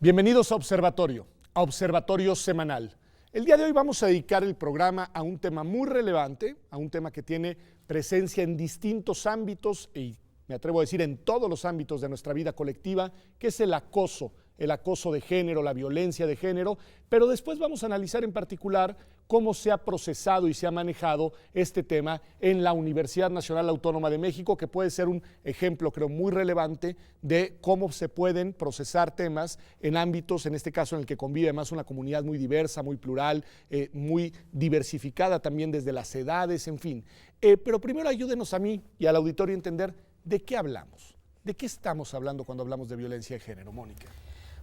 Bienvenidos a Observatorio Semanal. El día de hoy vamos a dedicar el programa a un tema muy relevante, a un tema que tiene presencia en distintos ámbitos y me atrevo a decir en todos los ámbitos de nuestra vida colectiva, que es el acoso de género, la violencia de género, pero después vamos a analizar en particular cómo se ha procesado y se ha manejado este tema en la Universidad Nacional Autónoma de México, que puede ser un ejemplo, creo, muy relevante de cómo se pueden procesar temas en ámbitos, en este caso en el que convive además una comunidad muy diversa, muy plural, muy diversificada también desde las edades, en fin. Pero primero ayúdenos a mí y al auditorio a entender de qué hablamos, de qué estamos hablando cuando hablamos de violencia de género, Mónica.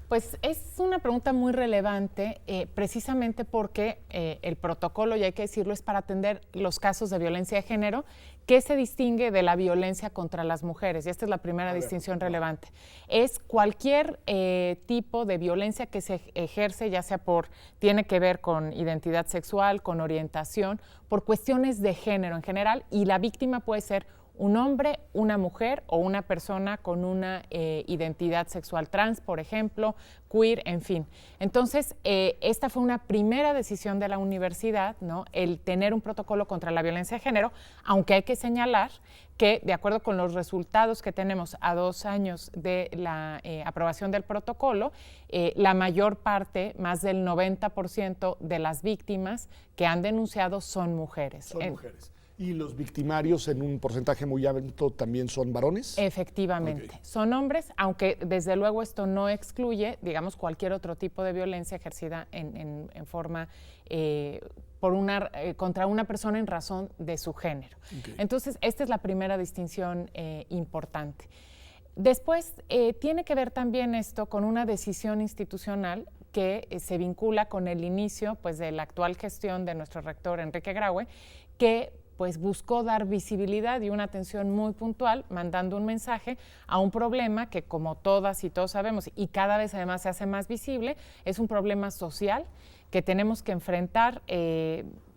Pues es una pregunta muy relevante, precisamente porque el protocolo, y hay que decirlo, es para atender los casos de violencia de género, que se distingue de la violencia contra las mujeres, y esta es la primera distinción relevante. Es cualquier tipo de violencia que se ejerce, ya sea tiene que ver con identidad sexual, con orientación, por cuestiones de género en general, y la víctima puede ser un hombre, una mujer o una persona con una identidad sexual trans, por ejemplo, queer, en fin. Entonces, esta fue una primera decisión de la universidad, ¿no? El tener un protocolo contra la violencia de género, aunque hay que señalar que, de acuerdo con los resultados que tenemos a 2 años de la aprobación del protocolo, la mayor parte, más del 90% de las víctimas que han denunciado son mujeres. Son mujeres. ¿Y los victimarios en un porcentaje muy alto también son varones? Efectivamente, okay. Son hombres, aunque desde luego esto no excluye, digamos, cualquier otro tipo de violencia ejercida en forma contra una persona en razón de su género. Okay. Entonces, esta es la primera distinción importante. Después, tiene que ver también esto con una decisión institucional que se vincula con el inicio, pues, de la actual gestión de nuestro rector Enrique Graue, que pues buscó dar visibilidad y una atención muy puntual, mandando un mensaje a un problema que, como todas y todos sabemos, y cada vez además se hace más visible, es un problema social que tenemos que enfrentar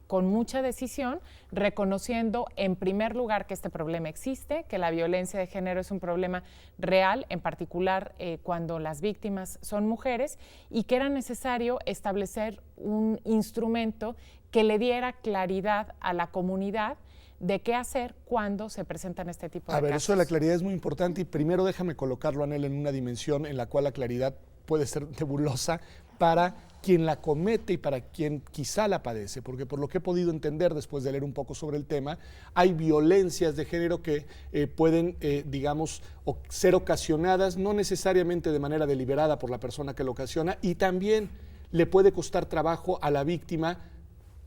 con mucha decisión, reconociendo en primer lugar que este problema existe, que la violencia de género es un problema real, en particular cuando las víctimas son mujeres, y que era necesario establecer un instrumento que le diera claridad a la comunidad de qué hacer cuando se presentan este tipo de casos. A ver, eso de la claridad es muy importante y primero déjame colocarlo, Anel, en una dimensión en la cual la claridad puede ser nebulosa para quien la comete y para quien quizá la padece, porque por lo que he podido entender después de leer un poco sobre el tema, hay violencias de género que pueden, digamos, ser ocasionadas no necesariamente de manera deliberada por la persona que lo ocasiona, y también le puede costar trabajo a la víctima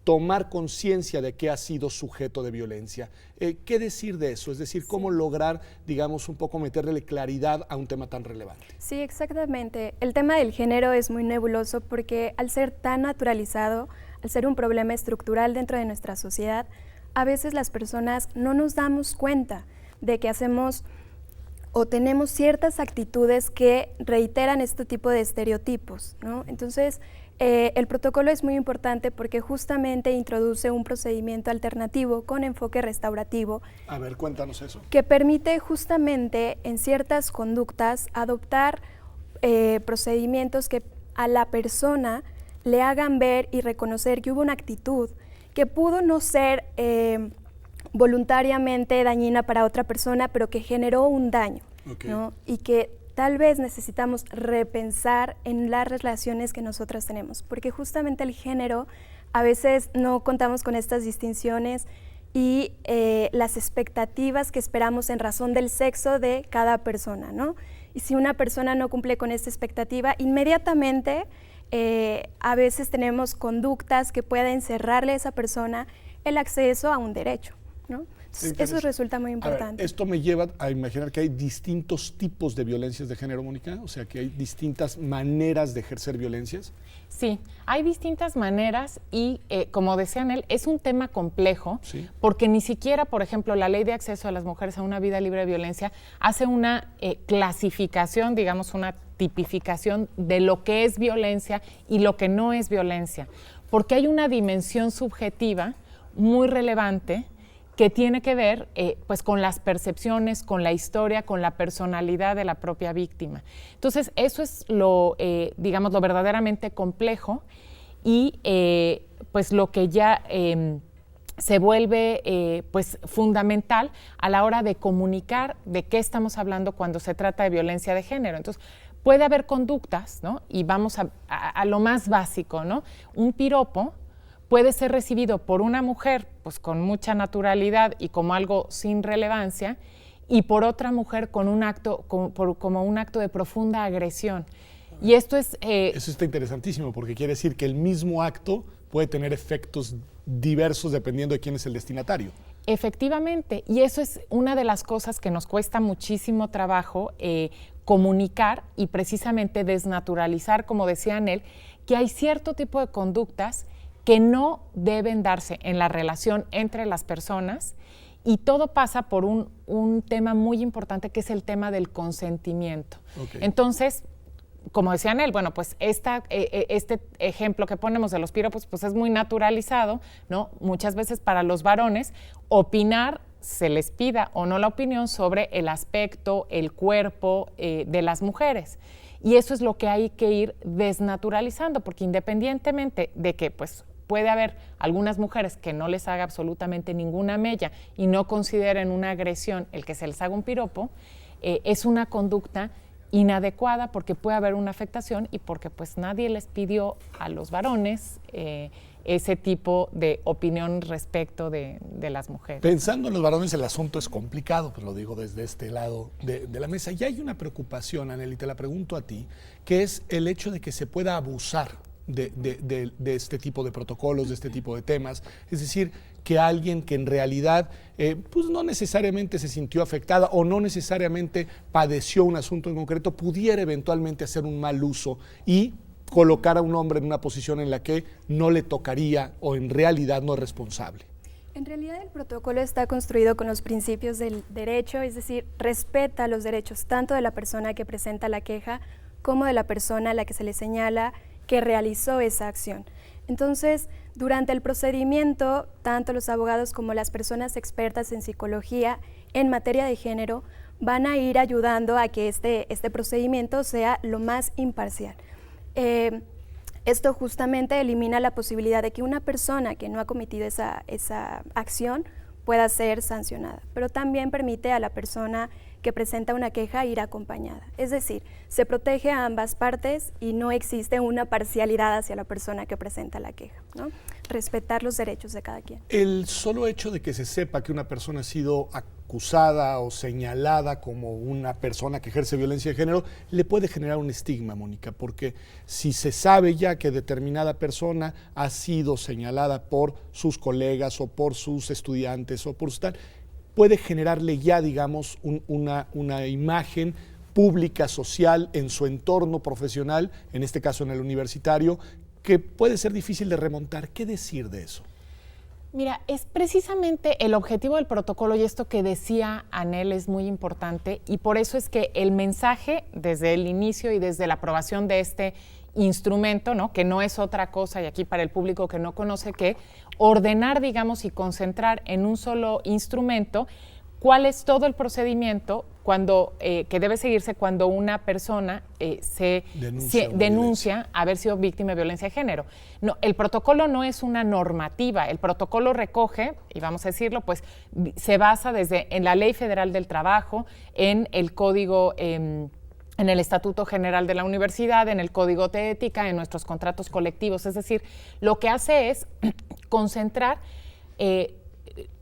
tomar conciencia de que ha sido sujeto de violencia. ¿Qué decir de eso? Es decir, ¿cómo lograr, digamos, un poco meterle claridad a un tema tan relevante? Sí, exactamente. El tema del género es muy nebuloso porque al ser tan naturalizado, al ser un problema estructural dentro de nuestra sociedad, a veces las personas no nos damos cuenta de que hacemos o tenemos ciertas actitudes que reiteran este tipo de estereotipos, ¿no? Entonces, el protocolo es muy importante porque justamente introduce un procedimiento alternativo con enfoque restaurativo. A ver, cuéntanos eso. Que permite justamente en ciertas conductas adoptar procedimientos que a la persona le hagan ver y reconocer que hubo una actitud que pudo no ser voluntariamente dañina para otra persona, pero que generó un daño, okay, ¿no? Y que tal vez necesitamos repensar en las relaciones que nosotras tenemos, porque justamente el género, a veces no contamos con estas distinciones y las expectativas que esperamos en razón del sexo de cada persona, ¿no? Y si una persona no cumple con esta expectativa, inmediatamente a veces tenemos conductas que pueden cerrarle a esa persona el acceso a un derecho, ¿no? Eso resulta muy importante. Ver, esto me lleva a imaginar que hay distintos tipos de violencias de género, Mónica, o sea, que hay distintas maneras de ejercer violencias. Sí, hay distintas maneras y, como decía él, es un tema complejo, sí, porque ni siquiera, por ejemplo, la Ley de Acceso a las Mujeres a una Vida Libre de Violencia hace una clasificación, digamos, una tipificación de lo que es violencia y lo que no es violencia, porque hay una dimensión subjetiva muy relevante que tiene que ver pues con las percepciones, con la historia, con la personalidad de la propia víctima. Entonces, eso es lo, digamos, lo verdaderamente complejo y pues lo que ya se vuelve pues fundamental a la hora de comunicar de qué estamos hablando cuando se trata de violencia de género. Entonces, puede haber conductas, ¿no? Y vamos a lo más básico, ¿no? Un piropo puede ser recibido por una mujer pues con mucha naturalidad y como algo sin relevancia, y por otra mujer con un acto, como un acto de profunda agresión. Y esto es... Eso está interesantísimo, porque quiere decir que el mismo acto puede tener efectos diversos dependiendo de quién es el destinatario. Efectivamente, y eso es una de las cosas que nos cuesta muchísimo trabajo comunicar y precisamente desnaturalizar, como decía Anel, que hay cierto tipo de conductas que no deben darse en la relación entre las personas, y todo pasa por un tema muy importante, que es el tema del consentimiento. Okay. Entonces, como decía Anel, bueno, pues este ejemplo que ponemos de los piropos pues es muy naturalizado, ¿no? Muchas veces para los varones opinar, se les pida o no la opinión sobre el aspecto, el cuerpo de las mujeres. Y eso es lo que hay que ir desnaturalizando, porque independientemente de que pues puede haber algunas mujeres que no les haga absolutamente ninguna mella y no consideren una agresión el que se les haga un piropo, es una conducta inadecuada porque puede haber una afectación y porque pues nadie les pidió a los varones ese tipo de opinión respecto de las mujeres. Pensando en los varones, el asunto es complicado, pues lo digo desde este lado de la mesa. Y hay una preocupación, Anel, y te la pregunto a ti, que es el hecho de que se pueda abusar de este tipo de protocolos, de este tipo de temas. Es decir, que alguien que en realidad pues no necesariamente se sintió afectada o no necesariamente padeció un asunto en concreto, pudiera eventualmente hacer un mal uso y colocar a un hombre en una posición en la que no le tocaría o en realidad no es responsable. En realidad el protocolo está construido con los principios del derecho, es decir, respeta los derechos tanto de la persona que presenta la queja como de la persona a la que se le señala que realizó esa acción. Entonces, durante el procedimiento, tanto los abogados como las personas expertas en psicología en materia de género van a ir ayudando a que este procedimiento sea lo más imparcial. Esto justamente elimina la posibilidad de que una persona que no ha cometido esa acción pueda ser sancionada, pero también permite a la persona que presenta una queja ir acompañada. Es decir, se protege a ambas partes y no existe una parcialidad hacia la persona que presenta la queja, ¿no? Respetar los derechos de cada quien. El solo hecho de que se sepa que una persona ha sido acusada o señalada como una persona que ejerce violencia de género le puede generar un estigma, Mónica, porque si se sabe ya que determinada persona ha sido señalada por sus colegas o por sus estudiantes o por su tal, puede generarle ya, digamos, una imagen pública, social, en su entorno profesional, en este caso en el universitario, que puede ser difícil de remontar. ¿Qué decir de eso? Mira, es precisamente el objetivo del protocolo, y esto que decía Anel es muy importante, y por eso es que el mensaje desde el inicio y desde la aprobación de este instrumento, ¿no?, que no es otra cosa, y aquí para el público que no conoce, que ordenar, digamos, y concentrar en un solo instrumento cuál es todo el procedimiento que debe seguirse cuando una persona se denuncia haber sido víctima de violencia de género. No, el protocolo no es una normativa, el protocolo recoge, y vamos a decirlo, pues se basa en la Ley Federal del Trabajo, en el Código, en el Estatuto General de la Universidad, en el Código de Ética, en nuestros contratos colectivos. Es decir, lo que hace es concentrar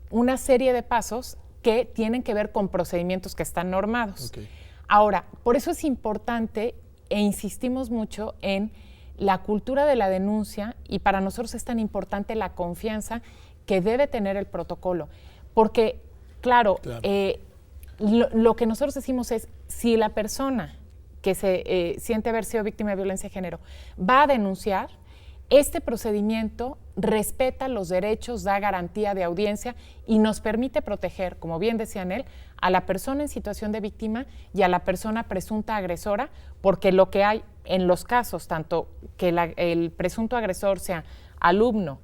una serie de pasos que tienen que ver con procedimientos que están normados. Okay. Ahora, por eso es importante e insistimos mucho en la cultura de la denuncia, y para nosotros es tan importante la confianza que debe tener el protocolo, porque, claro. Lo que nosotros decimos es, si la persona que se siente haber sido víctima de violencia de género va a denunciar, este procedimiento respeta los derechos, da garantía de audiencia y nos permite proteger, como bien decía Anel, a la persona en situación de víctima y a la persona presunta agresora, porque lo que hay en los casos, tanto que el presunto agresor sea alumno,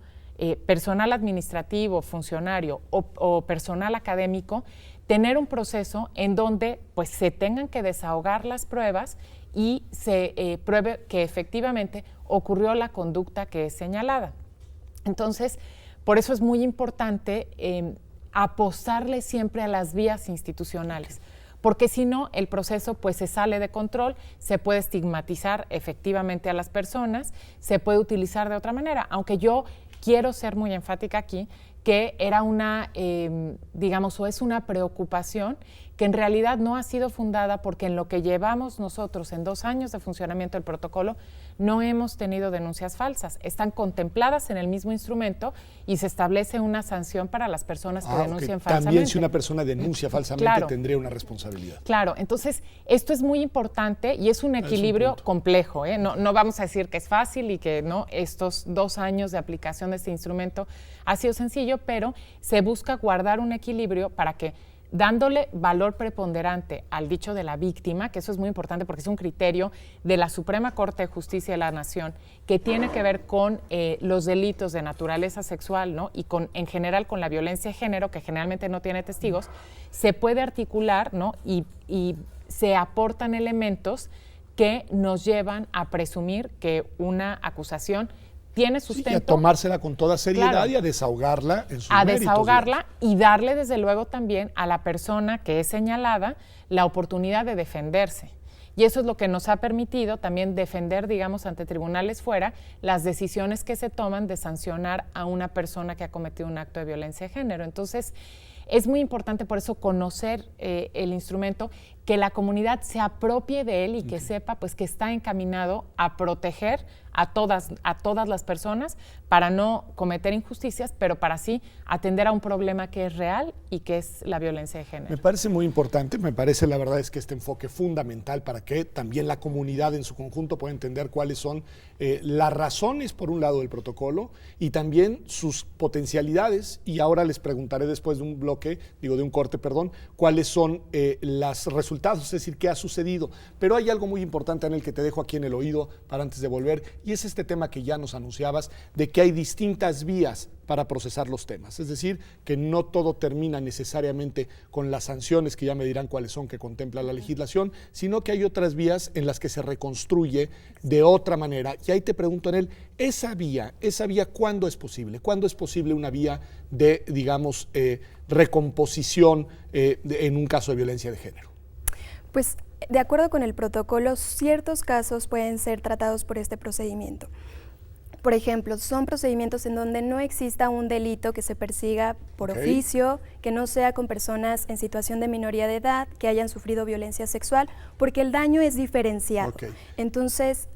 personal administrativo, funcionario o personal académico, tener un proceso en donde pues, se tengan que desahogar las pruebas y se pruebe que efectivamente ocurrió la conducta que es señalada. Entonces, por eso es muy importante apostarle siempre a las vías institucionales, porque si no, el proceso pues se sale de control, se puede estigmatizar efectivamente a las personas, se puede utilizar de otra manera, aunque yo quiero ser muy enfática aquí, que era una, digamos, o es una preocupación que en realidad no ha sido fundada porque en lo que llevamos nosotros en 2 años de funcionamiento del protocolo no hemos tenido denuncias falsas. Están contempladas en el mismo instrumento y se establece una sanción para las personas que denuncian falsamente. También si una persona denuncia falsamente claro, tendría una responsabilidad. Claro, entonces esto es muy importante y es un equilibrio complejo, ¿eh? No vamos a decir que es fácil y que no, estos 2 años de aplicación de este instrumento ha sido sencillo, pero se busca guardar un equilibrio para que dándole valor preponderante al dicho de la víctima, que eso es muy importante porque es un criterio de la Suprema Corte de Justicia de la Nación, que tiene que ver con los delitos de naturaleza sexual, ¿no? Y en general con la violencia de género, que generalmente no tiene testigos, se puede articular, ¿no? y se aportan elementos que nos llevan a presumir que una acusación tiene sustento. Sí, y a tomársela con toda seriedad, claro, y a desahogarla en sus méritos. A desahogarla y darle desde luego también a la persona que es señalada la oportunidad de defenderse. Y eso es lo que nos ha permitido también defender, digamos, ante tribunales fuera, las decisiones que se toman de sancionar a una persona que ha cometido un acto de violencia de género. Entonces, es muy importante por eso conocer el instrumento, que la comunidad se apropie de él y que sepa pues, que está encaminado a proteger a todas las personas para no cometer injusticias, pero para sí atender a un problema que es real y que es la violencia de género. Me parece muy importante, me parece la verdad es que este enfoque fundamental para que también la comunidad en su conjunto pueda entender cuáles son las razones por un lado del protocolo y también sus potencialidades, y ahora les preguntaré después de un corte, cuáles son los resultados, es decir, qué ha sucedido. Pero hay algo muy importante en el que te dejo aquí en el oído para antes de volver, y es este tema que ya nos anunciabas, de que hay distintas vías para procesar los temas, es decir, que no todo termina necesariamente con las sanciones, que ya me dirán cuáles son, que contempla la legislación, sino que hay otras vías en las que se reconstruye de otra manera. Y ahí te pregunto, Anel, esa vía, ¿cuándo es posible? ¿Cuándo es posible una vía de, digamos, recomposición en un caso de violencia de género? Pues, de acuerdo con el protocolo, ciertos casos pueden ser tratados por este procedimiento. Por ejemplo, son procedimientos en donde no exista un delito que se persiga por oficio, que no sea con personas en situación de minoría de edad, que hayan sufrido violencia sexual, porque el daño es diferenciado. Entonces,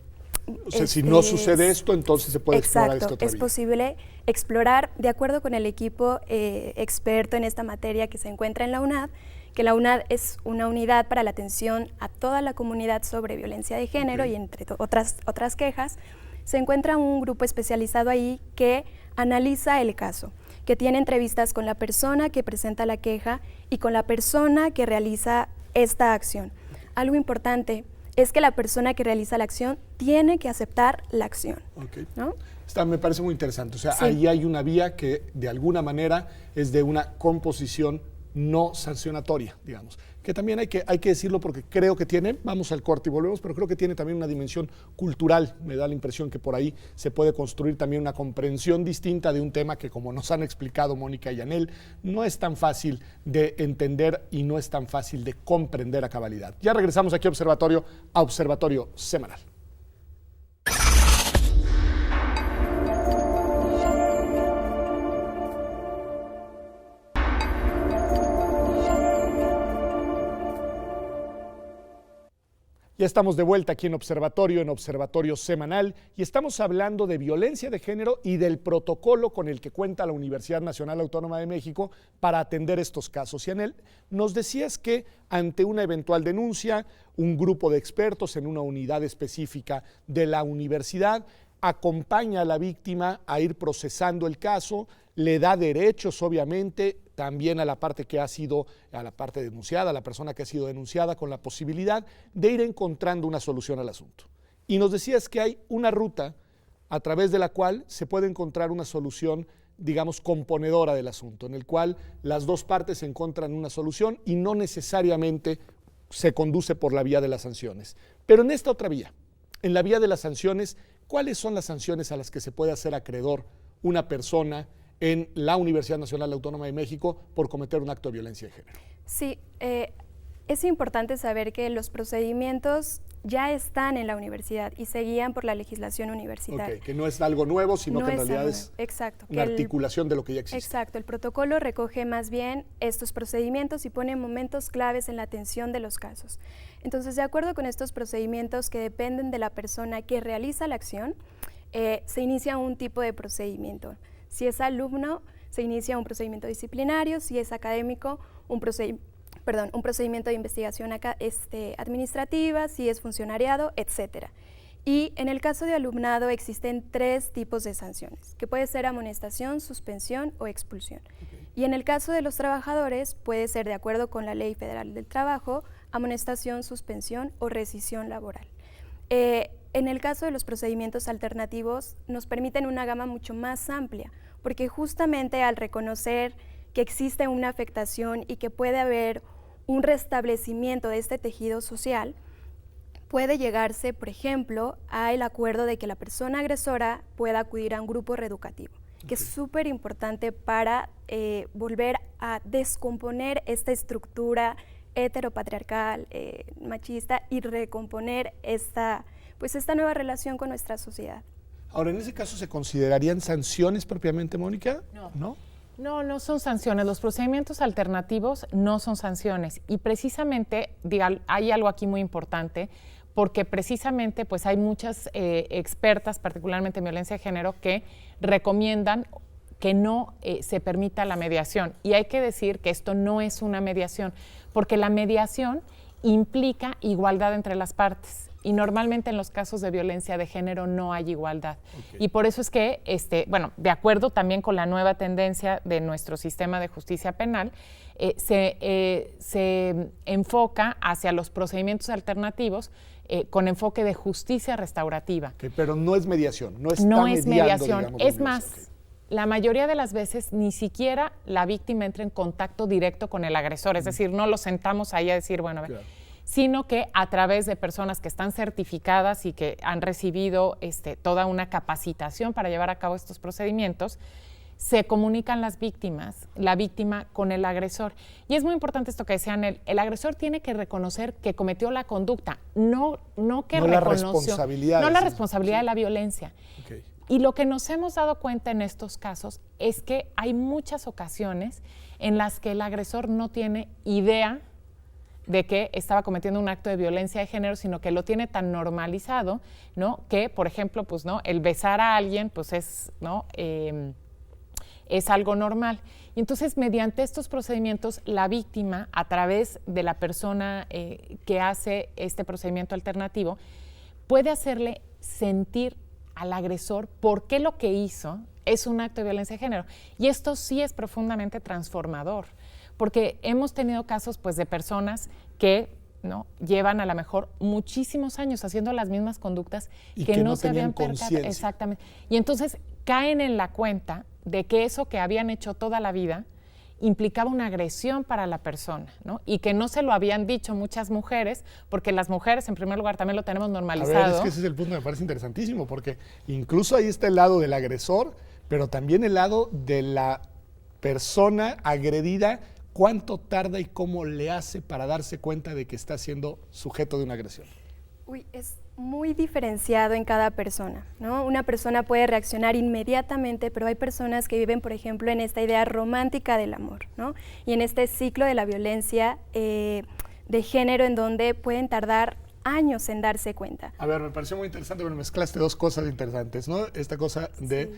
o sea, si no sucede esto, entonces se puede explorar esta otra vía. Es posible explorar, de acuerdo con el equipo experto en esta materia que se encuentra en la UNAD, que la UNAD es una unidad para la atención a toda la comunidad sobre violencia de género y entre otras quejas. Se encuentra un grupo especializado ahí que analiza el caso, que tiene entrevistas con la persona que presenta la queja y con la persona que realiza esta acción. Algo importante es que la persona que realiza la acción tiene que aceptar la acción. ¿No? Me parece muy interesante. O sea, ahí hay una vía que de alguna manera es de una composición no sancionatoria, digamos. Que también hay que decirlo porque creo que tiene, vamos al corte y volvemos, pero creo que tiene también una dimensión cultural. Me da la impresión que por ahí se puede construir también una comprensión distinta de un tema que, como nos han explicado Mónica y Anel, no es tan fácil de entender y no es tan fácil de comprender a cabalidad. Ya regresamos aquí a Observatorio Semanal. Ya estamos de vuelta aquí en Observatorio Semanal, y estamos hablando de violencia de género y del protocolo con el que cuenta la Universidad Nacional Autónoma de México para atender estos casos. Y Anel, nos decías que ante una eventual denuncia, un grupo de expertos en una unidad específica de la universidad acompaña a la víctima a ir procesando el caso, le da derechos, obviamente, también a la parte denunciada, a la persona que ha sido denunciada, con la posibilidad de ir encontrando una solución al asunto. Y nos decías que hay una ruta a través de la cual se puede encontrar una solución, digamos, componedora del asunto, en el cual las dos partes encuentran una solución y no necesariamente se conduce por la vía de las sanciones. Pero en esta otra vía, en la vía de las sanciones, ¿cuáles son las sanciones a las que se puede hacer acreedor una persona en la Universidad Nacional Autónoma de México por cometer un acto de violencia de género? Sí, es importante saber que los procedimientos ya están en la universidad y se guían por la legislación universitaria. Okay, que no es algo nuevo, sino que en realidad es una articulación de lo que ya existe. Exacto, el protocolo recoge más bien estos procedimientos y pone momentos claves en la atención de los casos. Entonces, de acuerdo con estos procedimientos que dependen de la persona que realiza la acción, se inicia un tipo de procedimiento. Si es alumno, se inicia un procedimiento disciplinario; si es académico, un procedimiento de investigación administrativa; si es funcionariado, etcétera. Y en el caso de alumnado existen 3 tipos de sanciones, que puede ser amonestación, suspensión o expulsión. Okay. Y en el caso de los trabajadores puede ser, de acuerdo con la Ley Federal del Trabajo, amonestación, suspensión o rescisión laboral. En el caso de los procedimientos alternativos nos permiten una gama mucho más amplia, porque justamente al reconocer que existe una afectación y que puede haber un restablecimiento de este tejido social, puede llegarse, por ejemplo, al acuerdo de que la persona agresora pueda acudir a un grupo reeducativo, que es súper importante para volver a descomponer esta estructura heteropatriarcal, machista, y recomponer esta nueva relación con nuestra sociedad. Ahora, ¿en ese caso se considerarían sanciones propiamente, Mónica? No. No son sanciones. Los procedimientos alternativos no son sanciones. Y precisamente, hay algo aquí muy importante, porque precisamente pues hay muchas expertas, particularmente en violencia de género, que recomiendan que no se permita la mediación. Y hay que decir que esto no es una mediación, porque la mediación implica igualdad entre las partes. Y normalmente en los casos de violencia de género no hay igualdad. Okay. Y por eso es que, de acuerdo también con la nueva tendencia de nuestro sistema de justicia penal, se enfoca hacia los procedimientos alternativos con enfoque de justicia restaurativa. Okay, pero no es mediación, no es mediación. Digamos, es más, okay, la mayoría de las veces ni siquiera la víctima entra en contacto directo con el agresor, es decir, no lo sentamos ahí a decir, bueno, a ver, claro, sino que a través de personas que están certificadas y que han recibido toda una capacitación para llevar a cabo estos procedimientos, se comunican la víctima con el agresor. Y es muy importante esto que decían, el agresor tiene que reconocer que cometió la conducta, no la responsabilidad de la violencia. Okay. Y lo que nos hemos dado cuenta en estos casos es que hay muchas ocasiones en las que el agresor no tiene idea de que estaba cometiendo un acto de violencia de género, sino que lo tiene tan normalizado, ¿no? Que, por ejemplo, pues, ¿no? El besar a alguien, pues es, ¿no? Es algo normal. Y entonces, mediante estos procedimientos, la víctima, a través de la persona que hace este procedimiento alternativo, puede hacerle sentir al agresor por qué lo que hizo es un acto de violencia de género. Y esto sí es profundamente transformador, porque hemos tenido casos pues, de personas que ¿no? llevan a lo mejor muchísimos años haciendo las mismas conductas y que no se habían percatado. Exactamente. Y entonces caen en la cuenta de que eso que habían hecho toda la vida implicaba una agresión para la persona, ¿no? Y que no se lo habían dicho muchas mujeres, porque las mujeres, en primer lugar, también lo tenemos normalizado. A ver, es que ese es el punto que me parece interesantísimo, porque incluso ahí está el lado del agresor, pero también el lado de la persona agredida. ¿Cuánto tarda y cómo le hace para darse cuenta de que está siendo sujeto de una agresión? Es muy diferenciado en cada persona, ¿no? Una persona puede reaccionar inmediatamente, pero hay personas que viven, por ejemplo, en esta idea romántica del amor, ¿no? Y en este ciclo de la violencia de género, en donde pueden tardar años en darse cuenta. A ver, me pareció muy interesante, pero mezclaste dos cosas interesantes, ¿no? Esta cosa de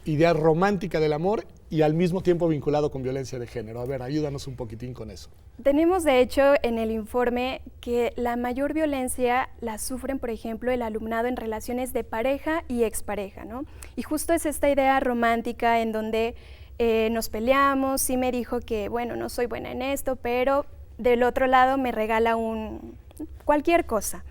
idea romántica del amor y al mismo tiempo vinculado con violencia de género. A ver, ayúdanos un poquitín con eso. Tenemos, de hecho, en el informe que la mayor violencia la sufren, por ejemplo, el alumnado en relaciones de pareja y expareja, ¿no? Y justo es esta idea romántica en donde nos peleamos, sí me dijo que, bueno, no soy buena en esto, pero del otro lado me regala cualquier cosa.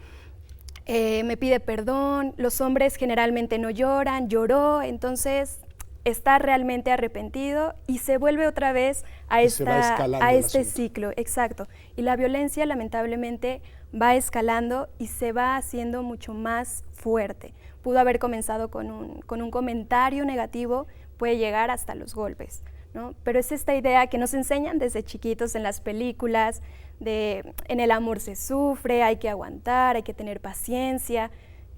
me pide perdón, los hombres generalmente no lloran, lloró, entonces está realmente arrepentido y se vuelve otra vez a este ciclo, exacto. Y la violencia lamentablemente va escalando y se va haciendo mucho más fuerte. Pudo haber comenzado con un comentario negativo, puede llegar hasta los golpes, ¿no? Pero es esta idea que nos enseñan desde chiquitos en las películas, en el amor se sufre, hay que aguantar, hay que tener paciencia.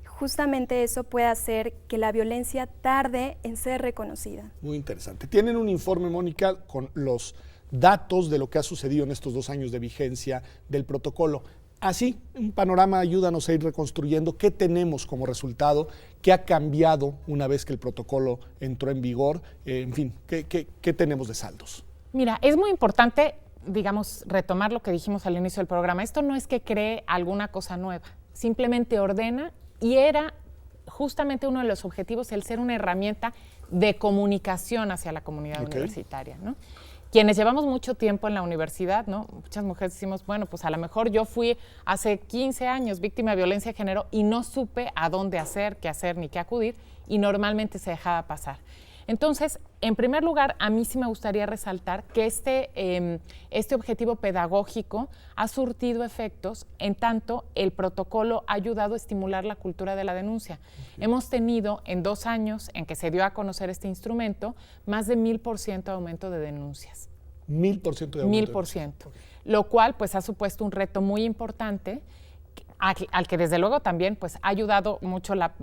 Justamente eso puede hacer que la violencia tarde en ser reconocida. Muy interesante. Tienen un informe, Mónica, con los datos de lo que ha sucedido en estos 2 años de vigencia del protocolo. Así, un panorama, ayúdanos a ir reconstruyendo qué tenemos como resultado, qué ha cambiado una vez que el protocolo entró en vigor, en fin, qué tenemos de saldos. Mira, es muy importante, digamos, retomar lo que dijimos al inicio del programa. Esto no es que cree alguna cosa nueva, simplemente ordena. Y era justamente uno de los objetivos el ser una herramienta de comunicación hacia la comunidad universitaria, ¿no? Quienes llevamos mucho tiempo en la universidad, ¿no? Muchas mujeres decimos, bueno, pues a lo mejor yo fui hace 15 años víctima de violencia de género y no supe a dónde hacer, qué hacer ni qué acudir, y normalmente se dejaba pasar. Entonces, en primer lugar, a mí sí me gustaría resaltar que este objetivo pedagógico ha surtido efectos en tanto el protocolo ha ayudado a estimular la cultura de la denuncia. Hemos tenido en 2 años en que se dio a conocer este instrumento más de 1000% aumento de denuncias. 1000% de aumento. 1000%, lo cual pues ha supuesto un reto muy importante al que desde luego también pues ha ayudado mucho la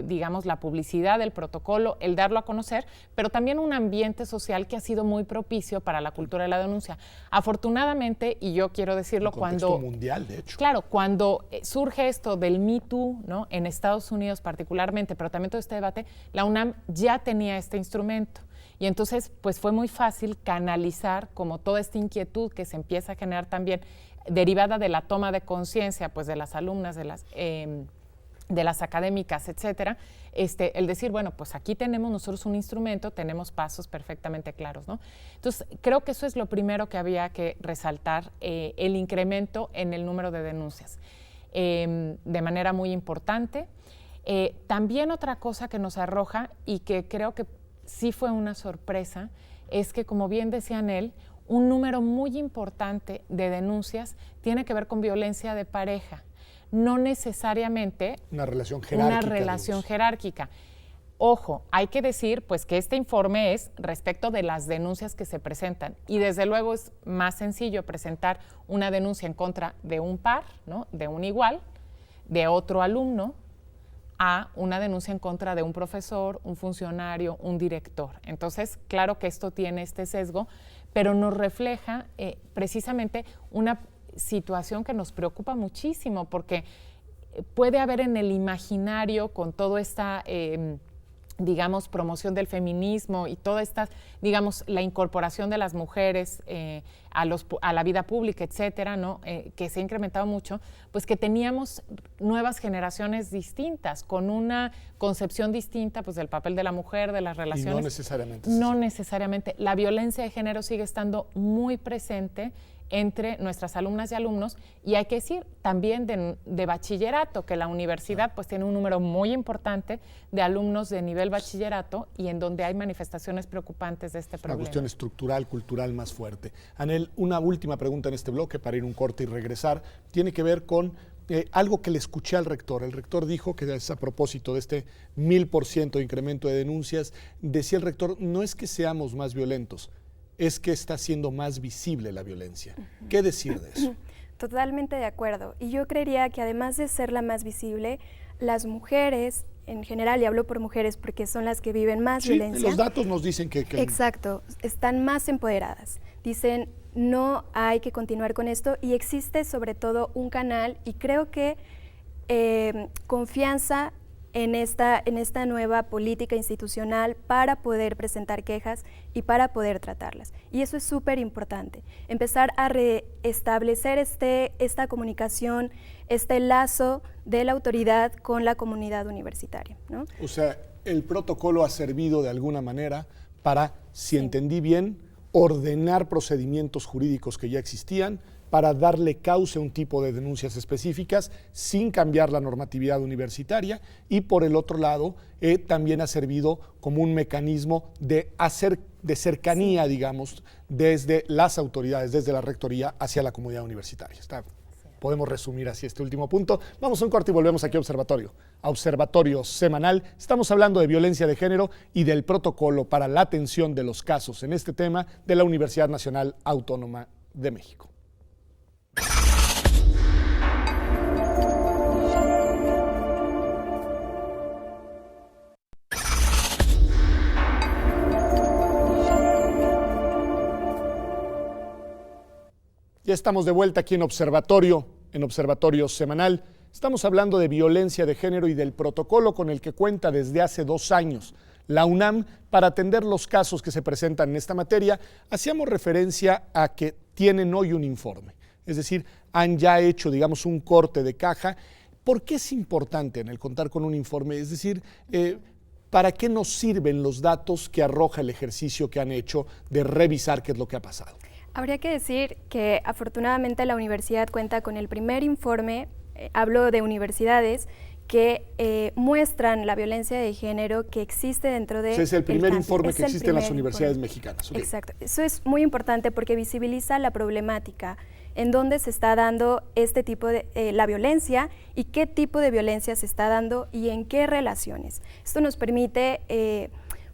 publicidad del protocolo, el darlo a conocer, pero también un ambiente social que ha sido muy propicio para la cultura de la denuncia. Afortunadamente, y yo quiero decirlo, cuando mundial, de hecho. Claro, cuando surge esto del Me Too, ¿no? En Estados Unidos particularmente, pero también todo este debate, la UNAM ya tenía este instrumento. Y entonces, pues fue muy fácil canalizar como toda esta inquietud que se empieza a generar también derivada de la toma de conciencia, pues de las alumnas, de las académicas, etcétera, el decir, bueno, pues aquí tenemos nosotros un instrumento, tenemos pasos perfectamente claros, ¿no? Entonces, creo que eso es lo primero que había que resaltar, el incremento en el número de denuncias, de manera muy importante. También otra cosa que nos arroja y que creo que sí fue una sorpresa, es que, como bien decía él, un número muy importante de denuncias tiene que ver con violencia de pareja, no necesariamente una relación jerárquica. Ojo, hay que decir pues que este informe es respecto de las denuncias que se presentan y desde luego es más sencillo presentar una denuncia en contra de un par, ¿no? De un igual, de otro alumno, a una denuncia en contra de un profesor, un funcionario, un director. Entonces, claro que esto tiene este sesgo, pero nos refleja precisamente una situación que nos preocupa muchísimo, porque puede haber en el imaginario, con toda esta, promoción del feminismo y toda esta, la incorporación de las mujeres a la vida pública, etcétera, ¿no? Que se ha incrementado mucho, pues que teníamos nuevas generaciones distintas, con una concepción distinta pues, del papel de la mujer, de las relaciones. Y no necesariamente. No necesariamente. La violencia de género sigue estando muy presente entre nuestras alumnas y alumnos, y hay que decir también de bachillerato, que la universidad pues tiene un número muy importante de alumnos de nivel bachillerato y en donde hay manifestaciones preocupantes de este problema. Una cuestión estructural, cultural más fuerte. Anel, una última pregunta en este bloque para ir un corte y regresar, tiene que ver con algo que le escuché al rector. El rector dijo que es a propósito de este 1000% de incremento de denuncias, decía el rector, no es que seamos más violentos, es que está siendo más visible la violencia. ¿Qué decir de eso? Totalmente de acuerdo. Y yo creería que además de ser la más visible, las mujeres en general, y hablo por mujeres porque son las que viven más violencia. Los datos nos dicen que... Exacto, están más empoderadas. Dicen, no hay que continuar con esto, y existe sobre todo un canal, y creo que confianza en esta nueva política institucional para poder presentar quejas y para poder tratarlas. Y eso es súper importante, empezar a restablecer esta comunicación, este lazo de la autoridad con la comunidad universitaria, ¿no? O sea, el protocolo ha servido de alguna manera para, si entendí bien, ordenar procedimientos jurídicos que ya existían para darle cauce a un tipo de denuncias específicas sin cambiar la normatividad universitaria, y por el otro lado también ha servido como un mecanismo de cercanía, digamos, desde las autoridades, desde la rectoría hacia la comunidad universitaria. Podemos resumir así este último punto. Vamos a un corte y volvemos aquí a Observatorio. A Observatorio Semanal. Estamos hablando de violencia de género y del protocolo para la atención de los casos en este tema de la Universidad Nacional Autónoma de México. Ya estamos de vuelta aquí en Observatorio Semanal. Estamos hablando de violencia de género y del protocolo con el que cuenta desde hace 2 años la UNAM para atender los casos que se presentan en esta materia. Hacíamos referencia a que tienen hoy un informe, es decir, han ya hecho, digamos, un corte de caja. ¿Por qué es importante en el contar con un informe? Es decir, ¿para qué nos sirven los datos que arroja el ejercicio que han hecho de revisar qué es lo que ha pasado? Habría que decir que afortunadamente la universidad cuenta con el primer informe, hablo de universidades, que muestran la violencia de género que existe dentro de... Es el primer informe que existe en las universidades mexicanas. Okay. Exacto. Eso es muy importante porque visibiliza la problemática, en dónde se está dando este tipo de la violencia y qué tipo de violencia se está dando y en qué relaciones. Esto nos permite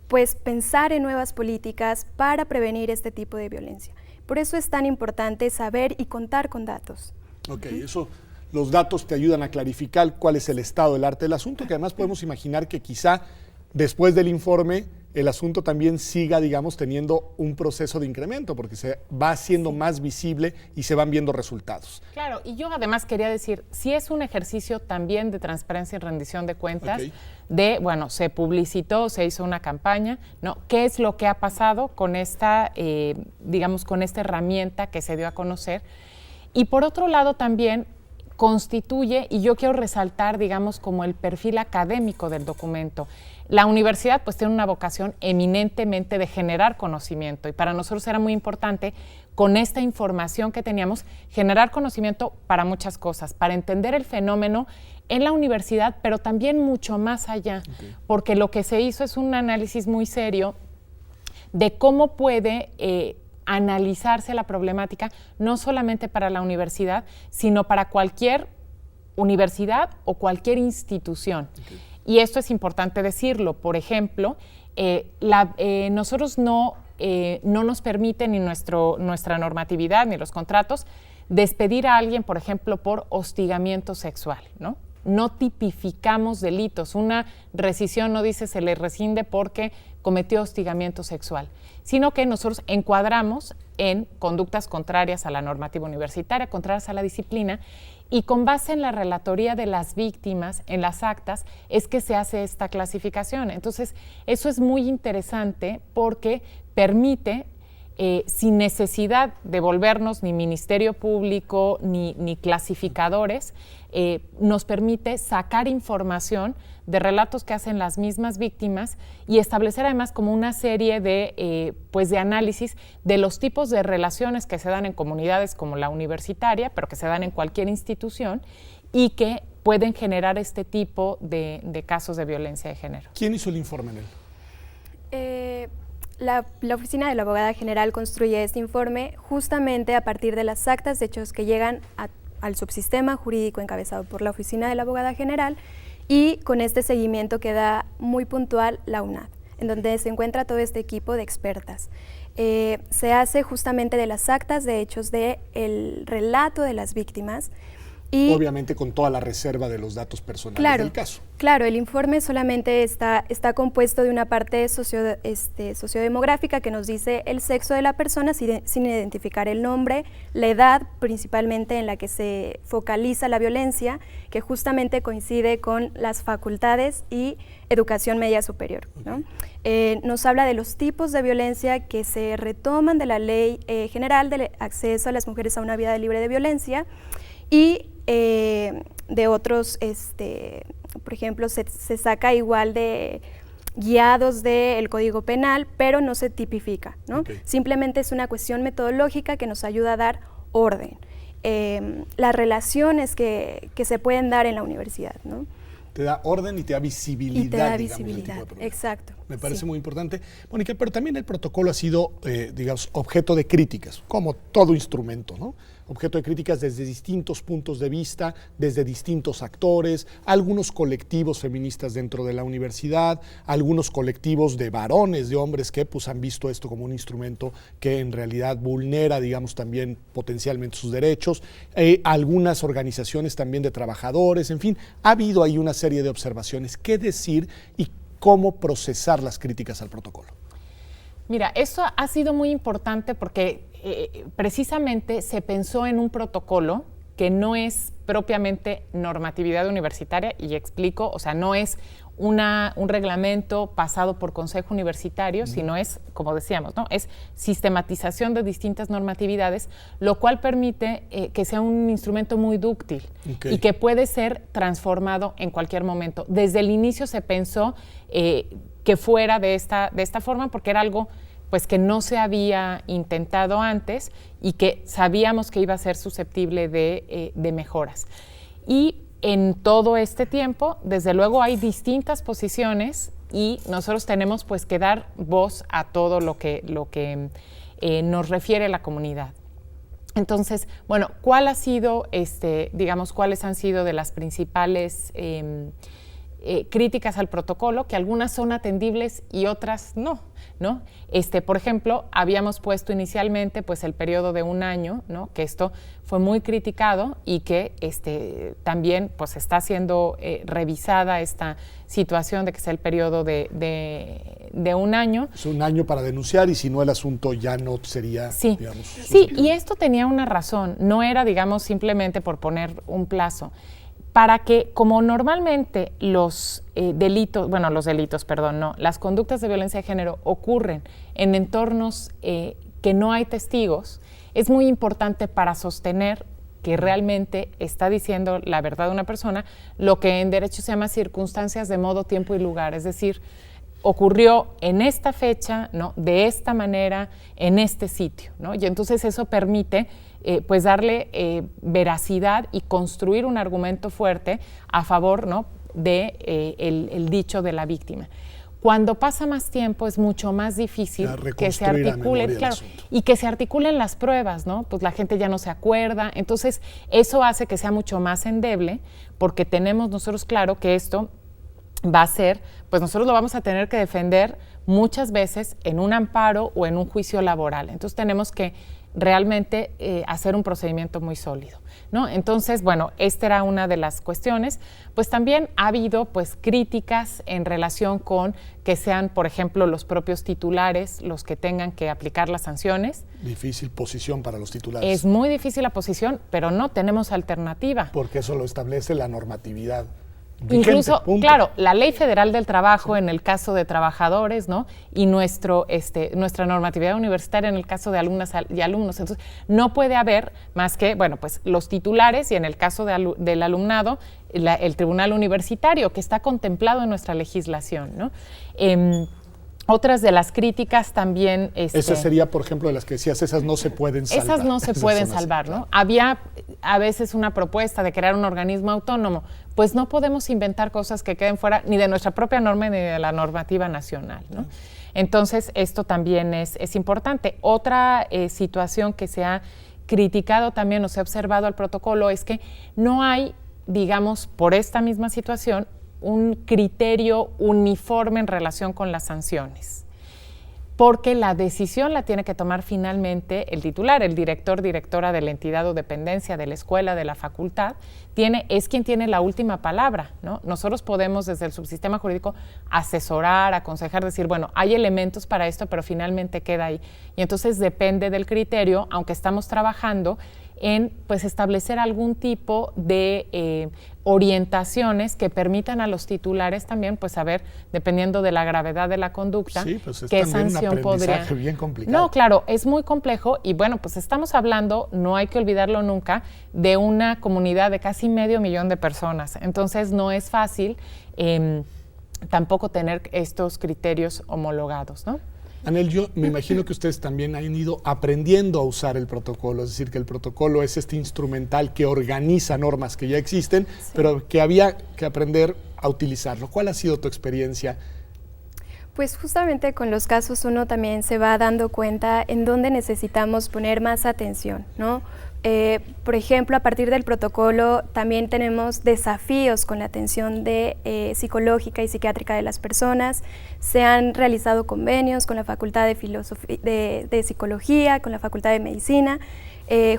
pues pensar en nuevas políticas para prevenir este tipo de violencia. Por eso es tan importante saber y contar con datos. Ok, eso, los datos te ayudan a clarificar cuál es el estado del arte del asunto, que además podemos imaginar que quizá después del informe el asunto también siga, digamos, teniendo un proceso de incremento, porque se va haciendo más visible y se van viendo resultados. Claro, y yo además quería decir, si es un ejercicio también de transparencia y rendición de cuentas, bueno, se publicitó, se hizo una campaña, ¿no? ¿Qué es lo que ha pasado con esta, digamos, con esta herramienta que se dio a conocer? Y por otro lado también constituye, y yo quiero resaltar, digamos, como el perfil académico del documento. La universidad pues tiene una vocación eminentemente de generar conocimiento y para nosotros era muy importante con esta información que teníamos generar conocimiento para muchas cosas, para entender el fenómeno en la universidad, pero también mucho más allá, porque lo que se hizo es un análisis muy serio de cómo puede analizarse la problemática, no solamente para la universidad, sino para cualquier universidad o cualquier institución. Y esto es importante decirlo. Por ejemplo, nosotros no nos permite ni nuestra normatividad ni los contratos despedir a alguien, por ejemplo, por hostigamiento sexual, ¿no? No tipificamos delitos. Una rescisión no dice se le rescinde porque cometió hostigamiento sexual, sino que nosotros encuadramos en conductas contrarias a la normativa universitaria, contrarias a la disciplina, y con base en la relatoría de las víctimas, en las actas, es que se hace esta clasificación. Entonces, eso es muy interesante porque permite, sin necesidad de volvernos ni Ministerio Público ni clasificadores, nos permite sacar información de relatos que hacen las mismas víctimas y establecer además como una serie de análisis de los tipos de relaciones que se dan en comunidades como la universitaria, pero que se dan en cualquier institución y que pueden generar este tipo de casos de violencia de género. ¿Quién hizo el informe, Nel? La Oficina de la Abogada General construye este informe justamente a partir de las actas de hechos que llegan al subsistema jurídico encabezado por la Oficina de la Abogada General y con este seguimiento que da muy puntual la UNAD, en donde se encuentra todo este equipo de expertas. Se hace justamente de las actas de hechos del relato de las víctimas. Y obviamente con toda la reserva de los datos personales del caso. Claro, el informe solamente está compuesto de una parte sociodemográfica que nos dice el sexo de la persona sin identificar el nombre, la edad principalmente en la que se focaliza la violencia, que justamente coincide con las facultades y educación media superior, ¿no? Nos habla de los tipos de violencia que se retoman de la Ley General del Acceso a las Mujeres a una Vida Libre de Violencia y de otros, por ejemplo, se saca igual de guiados del Código Penal, pero no se tipifica, ¿no? Simplemente es una cuestión metodológica que nos ayuda a dar orden. las relaciones que se pueden dar en la universidad, ¿no? Te da orden y te da visibilidad. Y te da digamos, visibilidad, exacto. Me parece sí. muy importante. Mónica, pero también el protocolo ha sido, digamos, objeto de críticas, como todo instrumento, ¿no? Objeto de críticas desde distintos puntos de vista, desde distintos actores, algunos colectivos feministas dentro de la universidad, algunos colectivos de varones, de hombres que pues, han visto esto como un instrumento que en realidad vulnera, digamos, también potencialmente sus derechos, algunas organizaciones también de trabajadores, en fin, ha habido ahí una serie de observaciones. ¿Qué decir y cómo procesar las críticas al protocolo? Mira, eso ha sido muy importante porque precisamente se pensó en un protocolo que no es propiamente normatividad universitaria, y explico, o sea, no es un reglamento pasado por consejo universitario, sino es, como decíamos, ¿no? Es sistematización de distintas normatividades, lo cual permite que sea un instrumento muy dúctil y que puede ser transformado en cualquier momento. Desde el inicio se pensó que fuera de esta forma, porque era algo pues que no se había intentado antes y que sabíamos que iba a ser susceptible de mejoras. Y en todo este tiempo, desde luego, hay distintas posiciones y nosotros tenemos pues que dar voz a todo lo que nos refiere la comunidad. Entonces, bueno, ¿cuál ha sido, digamos, cuáles han sido de las principales críticas al protocolo? Que algunas son atendibles y otras no, ¿no? Por ejemplo, habíamos puesto inicialmente pues el periodo de 1 año, ¿no? Que esto fue muy criticado y que también pues está siendo revisada esta situación de que sea el periodo de 1 año. Es 1 año para denunciar y si no el asunto ya no sería, sí. digamos... Sí, y esto tenía una razón, no era, digamos, simplemente por poner un plazo. Para que, como normalmente las conductas de violencia de género ocurren en entornos que no hay testigos, es muy importante para sostener que realmente está diciendo la verdad de una persona, lo que en derecho se llama circunstancias de modo, tiempo y lugar, es decir, ocurrió en esta fecha, ¿no? De esta manera, en este sitio, ¿no? Y entonces eso permite pues darle veracidad y construir un argumento fuerte a favor, ¿no? de el dicho de la víctima. Cuando pasa más tiempo es mucho más difícil que se articule, claro, y que se articulen las pruebas, ¿no? Pues la gente ya no se acuerda, entonces eso hace que sea mucho más endeble, porque tenemos nosotros claro que esto va a ser, pues nosotros lo vamos a tener que defender muchas veces en un amparo o en un juicio laboral. Entonces tenemos que realmente hacer un procedimiento muy sólido, ¿no? Entonces, bueno, esta era una de las cuestiones. Pues también ha habido pues críticas en relación con que sean, por ejemplo, los propios titulares los que tengan que aplicar las sanciones. Difícil posición para los titulares. Es muy difícil la posición, pero no tenemos alternativa. Porque eso lo establece la normatividad vigente, incluso, punto. claro, la Ley Federal del Trabajo en el caso de trabajadores, ¿no? Y nuestra normatividad universitaria en el caso de alumnas y alumnos. Entonces, no puede haber más que, bueno, pues los titulares y en el caso del alumnado, el tribunal universitario, que está contemplado en nuestra legislación, ¿no? Otras de las críticas también... Esa sería, por ejemplo, de las que decías, esas no se pueden salvar. Esas no se pueden salvar, ¿no? Había a veces una propuesta de crear un organismo autónomo, pues no podemos inventar cosas que queden fuera ni de nuestra propia norma ni de la normativa nacional, ¿no? Entonces, esto también es importante. Otra situación que se ha criticado también o se ha observado al protocolo es que no hay, digamos, por esta misma situación, un criterio uniforme en relación con las sanciones, porque la decisión la tiene que tomar finalmente el titular, el director, directora de la entidad o dependencia de la escuela, de la facultad, es quien tiene la última palabra, ¿no? Nosotros podemos desde el subsistema jurídico asesorar, aconsejar, decir, bueno, hay elementos para esto, pero finalmente queda ahí. Y entonces depende del criterio, aunque estamos trabajando en pues establecer algún tipo de orientaciones que permitan a los titulares también pues saber, dependiendo de la gravedad de la conducta, sí, pues es qué también sanción un aprendizaje podría. Bien complicado. No, claro, es muy complejo y bueno, pues estamos hablando, no hay que olvidarlo nunca, de una comunidad de casi 500,000 de personas. Entonces no es fácil tampoco tener estos criterios homologados, ¿no? Anel, yo me imagino que ustedes también han ido aprendiendo a usar el protocolo, es decir, que el protocolo es este instrumental que organiza normas que ya existen, sí, pero que había que aprender a utilizarlo. ¿Cuál ha sido tu experiencia? Pues justamente con los casos uno también se va dando cuenta en dónde necesitamos poner más atención, ¿no? Por ejemplo, a partir del protocolo también tenemos desafíos con la atención psicológica y psiquiátrica de las personas. Se han realizado convenios con la Facultad de Psicología, con la Facultad de Medicina.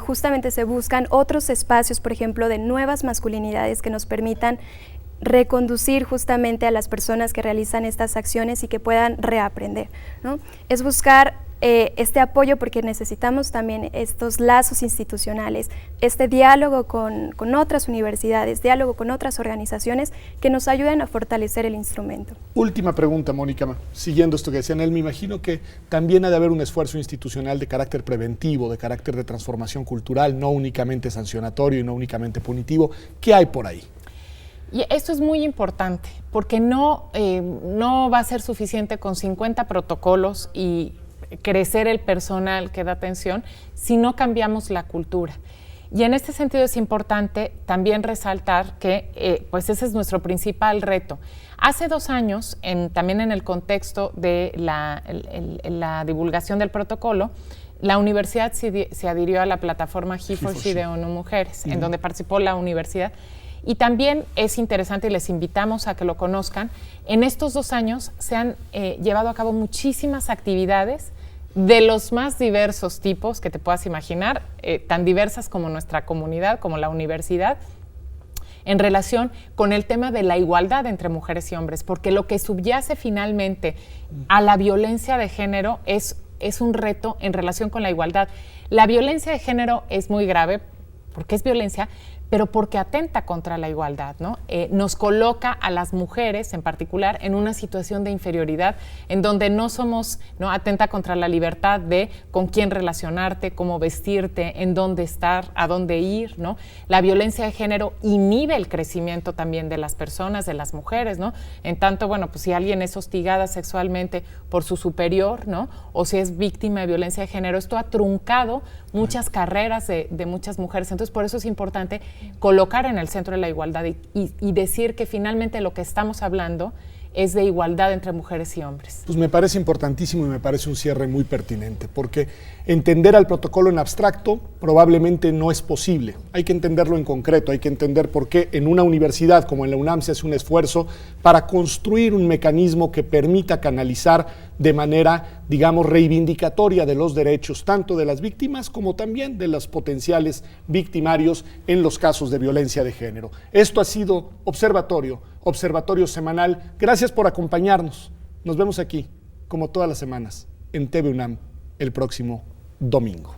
Justamente se buscan otros espacios, por ejemplo, de nuevas masculinidades que nos permitan reconducir justamente a las personas que realizan estas acciones y que puedan reaprender, ¿no? Es buscar este apoyo porque necesitamos también estos lazos institucionales, este diálogo con otras universidades, diálogo con otras organizaciones que nos ayuden a fortalecer el instrumento. Última pregunta, Mónica, siguiendo esto que decía Anel, me imagino que también ha de haber un esfuerzo institucional de carácter preventivo, de carácter de transformación cultural, no únicamente sancionatorio y no únicamente punitivo. ¿Qué hay por ahí? Y esto es muy importante porque no va a ser suficiente con 50 protocolos y crecer el personal que da atención si no cambiamos la cultura. Y en este sentido es importante también resaltar que pues ese es nuestro principal reto. Hace 2 años, también en el contexto de la divulgación del protocolo, la universidad se adhirió a la plataforma He4She de ONU Mujeres, en donde participó la universidad. Y también es interesante y les invitamos a que lo conozcan. En estos 2 años se han llevado a cabo muchísimas actividades de los más diversos tipos que te puedas imaginar, tan diversas como nuestra comunidad, como la universidad, en relación con el tema de la igualdad entre mujeres y hombres, porque lo que subyace finalmente a la violencia de género es un reto en relación con la igualdad. La violencia de género es muy grave porque es violencia, pero porque atenta contra la igualdad, ¿no? Nos coloca a las mujeres en particular en una situación de inferioridad en donde no atenta contra la libertad de con quién relacionarte, cómo vestirte, en dónde estar, a dónde ir, ¿no? La violencia de género inhibe el crecimiento también de las personas, de las mujeres, ¿no? En tanto, bueno, pues si alguien es hostigada sexualmente por su superior, ¿no? O si es víctima de violencia de género, esto ha truncado muchas carreras de muchas mujeres. Entonces, por eso es importante colocar en el centro de la igualdad y decir que finalmente lo que estamos hablando es de igualdad entre mujeres y hombres. Pues me parece importantísimo y me parece un cierre muy pertinente, porque entender al protocolo en abstracto probablemente no es posible. Hay que entenderlo en concreto, hay que entender por qué en una universidad como en la UNAM se hace un esfuerzo para construir un mecanismo que permita canalizar de manera, digamos, reivindicatoria de los derechos tanto de las víctimas como también de los potenciales victimarios en los casos de violencia de género. Esto ha sido Observatorio Semanal. Gracias por acompañarnos. Nos vemos aquí, como todas las semanas, en TV UNAM el próximo domingo.